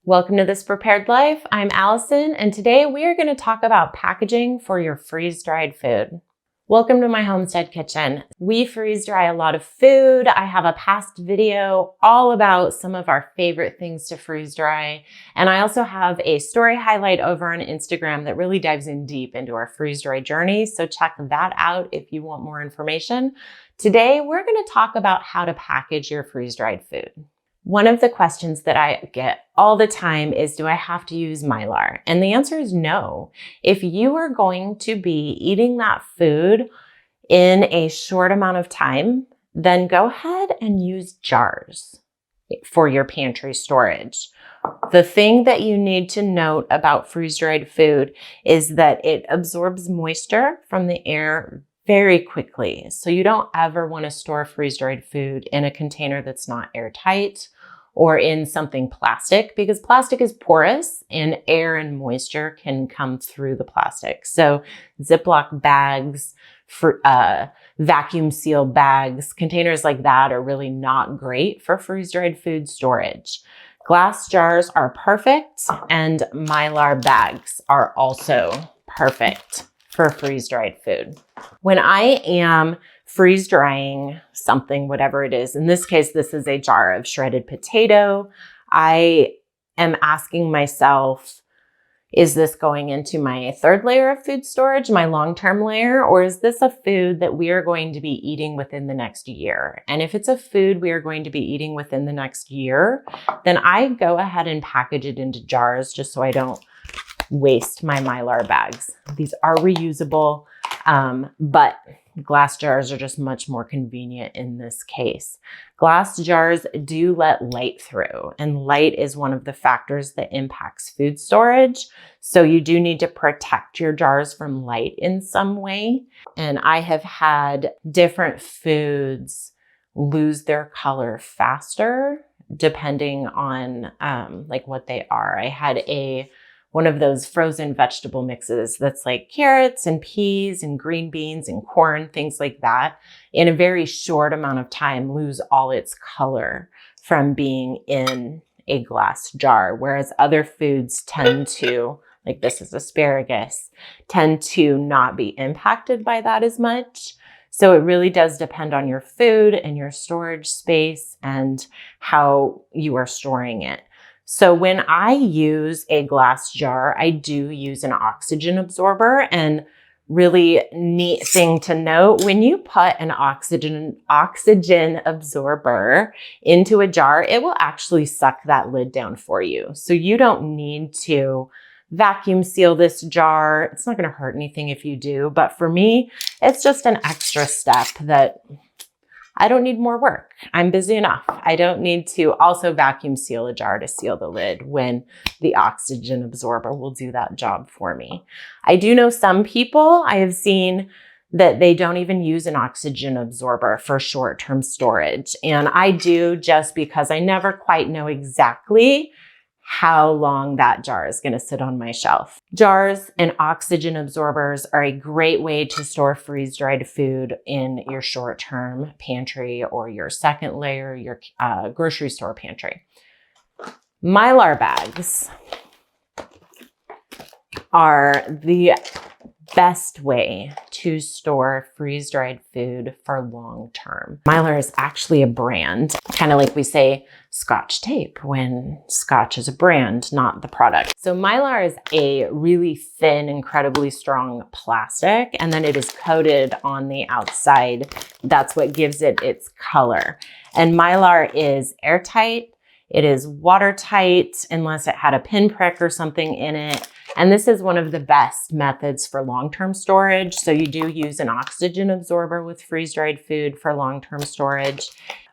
Welcome to This Prepared Life. I'm Allison, and today we are going to talk about packaging for your freeze-dried food. Welcome to my homestead kitchen. We freeze dry a lot of food. I have a past video all about some of our favorite things to freeze dry. And I also have a story highlight over on Instagram that really dives in deep into our freeze dry journey. So check that out if you want more information. Today, we're going to talk about how to package your freeze-dried food. One of the questions that I get all the time is, do I have to use Mylar? And the answer is no. If you are going to be eating that food in a short amount of time, then go ahead and use jars for your pantry storage. The thing that you need to note about freeze-dried food is that it absorbs moisture from the air very quickly. So you don't ever want to store freeze-dried food in a container that's not airtight or in something plastic, because plastic is porous and air and moisture can come through the plastic. So Ziploc bags, vacuum seal bags, containers like that are really not great for freeze-dried food storage. Glass jars are perfect, and Mylar bags are also perfect for freeze-dried food. When I am freeze drying something, whatever it is, in this case, this is a jar of shredded potato, I am asking myself, is this going into my third layer of food storage, my long-term layer, or is this a food that we are going to be eating within the next year? And if it's a food we are going to be eating within the next year, then I go ahead and package it into jars just so I don't waste my Mylar bags. These are reusable, but glass jars are just much more convenient in this case. Glass jars do let light through, and light is one of the factors that impacts food storage. So you do need to protect your jars from light in some way. And I have had different foods lose their color faster depending on like what they are. I had one of those frozen vegetable mixes that's like carrots and peas and green beans and corn, things like that, in a very short amount of time lose all its color from being in a glass jar. Whereas other foods tend to, like this is asparagus, tend to not be impacted by that as much. So it really does depend on your food and your storage space and how you are storing it. So when I use a glass jar, I do use an oxygen absorber. And really neat thing to note, when you put an oxygen absorber into a jar, it will actually suck that lid down for you. So you don't need to vacuum seal this jar. It's not going to hurt anything if you do, but for me, it's just an extra step that I don't need more work. I'm busy enough. I don't need to also vacuum seal a jar to seal the lid when the oxygen absorber will do that job for me. I do know some people, I have seen that they don't even use an oxygen absorber for short-term storage. And I do, just because I never quite know exactly how long that jar is going to sit on my shelf. Jars and oxygen absorbers are a great way to store freeze-dried food in your short-term pantry or your second layer, your grocery store pantry. Mylar bags are the best way to store freeze-dried food for long term. Mylar is actually a brand, kind of like we say Scotch tape when Scotch is a brand, not the product. So Mylar is a really thin, incredibly strong plastic, and then it is coated on the outside. That's what gives it its color. And Mylar is airtight. It is watertight unless it had a pinprick or something in it. And this is one of the best methods for long-term storage. So you do use an oxygen absorber with freeze-dried food for long-term storage.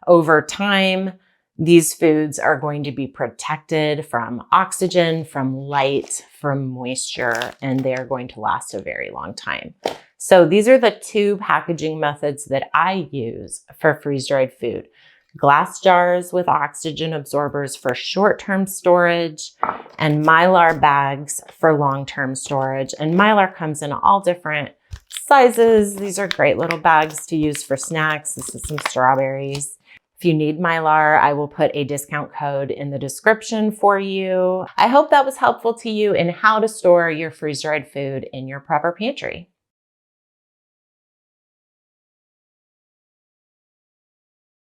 Over time, these foods are going to be protected from oxygen, from light, from moisture, and they're going to last a very long time. So these are the two packaging methods that I use for freeze-dried food. Glass jars with oxygen absorbers for short-term storage, and Mylar bags for long-term storage. And Mylar comes in all different sizes. These are great little bags to use for snacks. This is some strawberries. If you need Mylar, I will put a discount code in the description for you. I hope that was helpful to you in how to store your freeze-dried food in your prepper pantry.